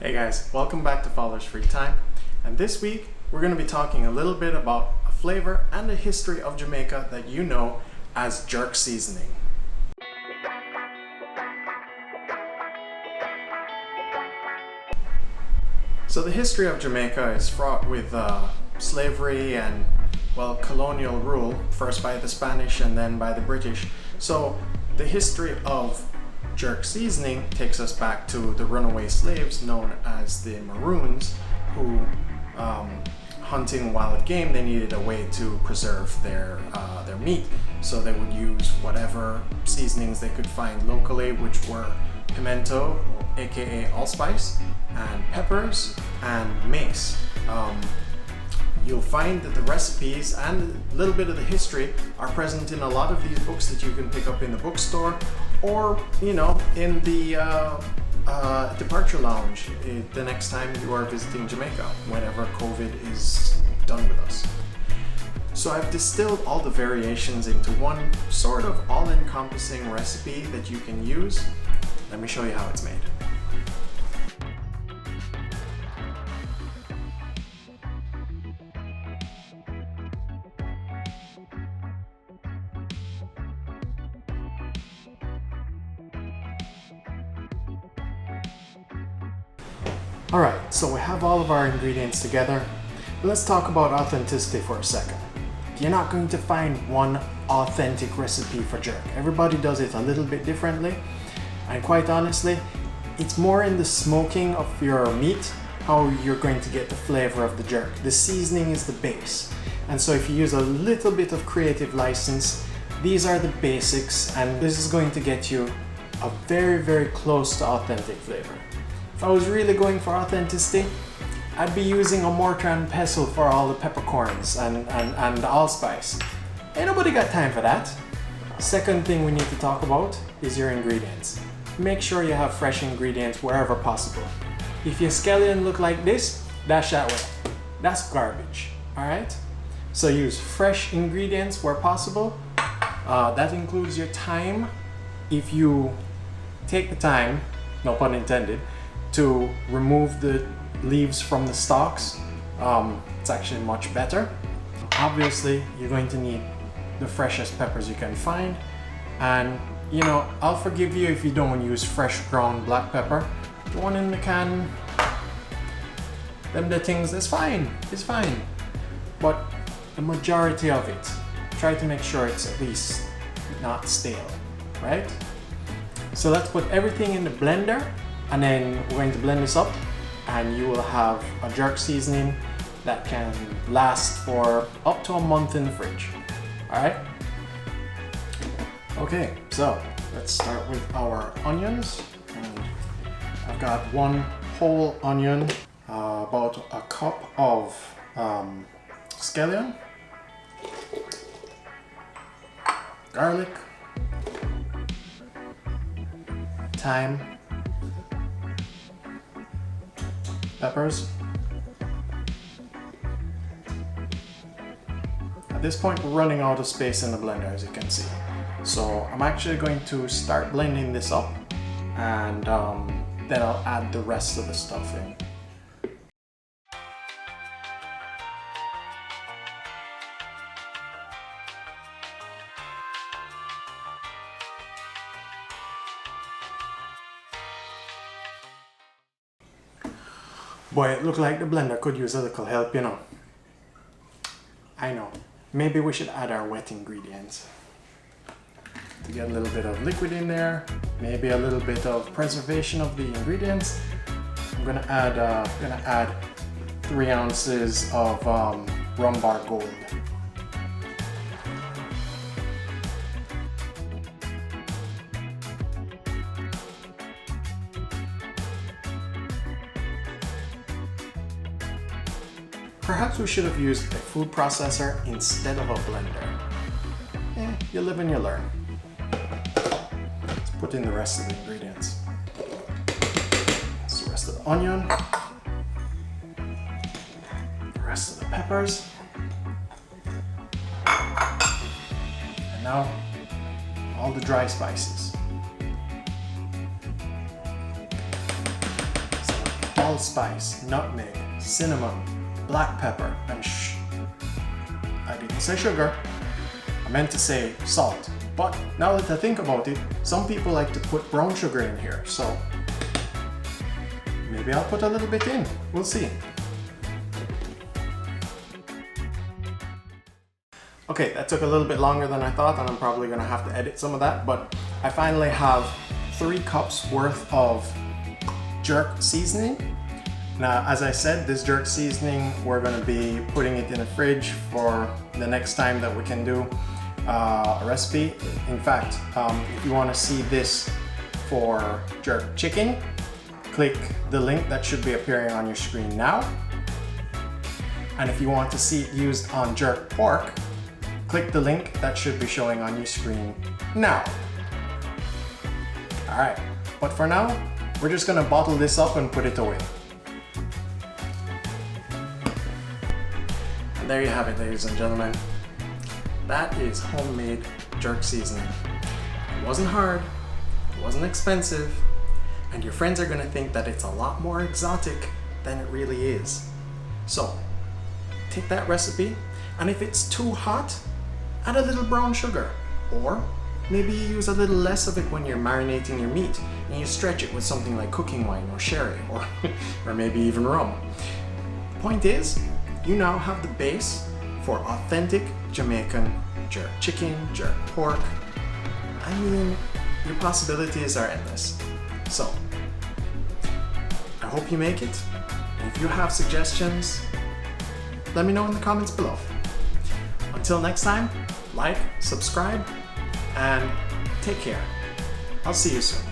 Hey guys, welcome back to Fowler's Free Time. And this week we're going to be talking a little bit about a flavor and a history of Jamaica that you know as jerk seasoning. So the history of Jamaica is fraught with slavery and, well, colonial rule, first by the Spanish and then by the British. So the history of jerk seasoning takes us back to the runaway slaves known as the Maroons, who, hunting wild game, they needed a way to preserve their meat. So they would use whatever seasonings they could find locally, which were pimento, aka allspice, and peppers and mace. You'll find that the recipes and a little bit of the history are present in a lot of these books that you can pick up in the bookstore, or in the departure lounge the next time you are visiting Jamaica, whenever COVID is done with us. So I've distilled all the variations into one sort of all-encompassing recipe that you can use. Let me show you how it's made. Alright, so we have all of our ingredients together. Let's talk about authenticity for a second. You're not going to find one authentic recipe for jerk. Everybody does it a little bit differently, and quite honestly, it's more in the smoking of your meat how you're going to get the flavor of the jerk. The seasoning is the base, and so if you use a little bit of creative license, these are the basics, and this is going to get you a very, very close to authentic flavor. If I was really going for authenticity, I'd be using a mortar and pestle for all the peppercorns and the allspice. Ain't nobody got time for that. Second thing we need to talk about is your ingredients. Make sure you have fresh ingredients wherever possible. If your scallion look like this, dash that way. That's garbage, alright? So use fresh ingredients where possible. That includes your thyme. If you take the time, no pun intended, to remove the leaves from the stalks, it's actually much better. Obviously, you're going to need the freshest peppers you can find, and I'll forgive you if you don't use fresh ground black pepper. The one in the can, the things, it's fine, but the majority of it, try to make sure it's at least not stale, right? So let's put everything in the blender, and then we're going to blend this up, and you will have a jerk seasoning that can last for up to a month in the fridge. Alright? Okay, so let's start with our onions. And I've got one whole onion, about a cup of scallion, garlic, thyme, peppers. At this point, we're running out of space in the blender, as you can see. So I'm actually going to start blending this up, and then I'll add the rest of the stuff in. Boy, it looked like the blender could use a little help, I know. Maybe we should add our wet ingredients to get a little bit of liquid in there, maybe a little bit of preservation of the ingredients. I'm gonna add 3 ounces of rum bar gold. Perhaps we should have used a food processor instead of a blender. You live and you learn. Let's put in the rest of the ingredients. That's the rest of the onion, the rest of the peppers, and now all the dry spices. So allspice, nutmeg, cinnamon, black pepper, and I didn't say sugar. I meant to say salt. But now that I think about it, some people like to put brown sugar in here, so maybe I'll put a little bit in. We'll see. Okay, that took a little bit longer than I thought, and I'm probably gonna have to edit some of that, but I finally have 3 cups worth of jerk seasoning. Now, as I said, this jerk seasoning, we're gonna be putting it in the fridge for the next time that we can do a recipe. In fact, if you wanna see this for jerk chicken, click the link that should be appearing on your screen now. And if you want to see it used on jerk pork, click the link that should be showing on your screen now. All right, but for now, we're just gonna bottle this up and put it away. And there you have it, ladies and gentlemen. That is homemade jerk seasoning. It wasn't hard, it wasn't expensive, and your friends are gonna think that it's a lot more exotic than it really is. So, take that recipe, and if it's too hot, add a little brown sugar, or maybe you use a little less of it when you're marinating your meat and you stretch it with something like cooking wine or sherry or maybe even rum. The point is, you now have the base for authentic Jamaican jerk chicken, jerk pork. I mean, your possibilities are endless. So, I hope you make it. And if you have suggestions, let me know in the comments below. Until next time, like, subscribe, and take care. I'll see you soon.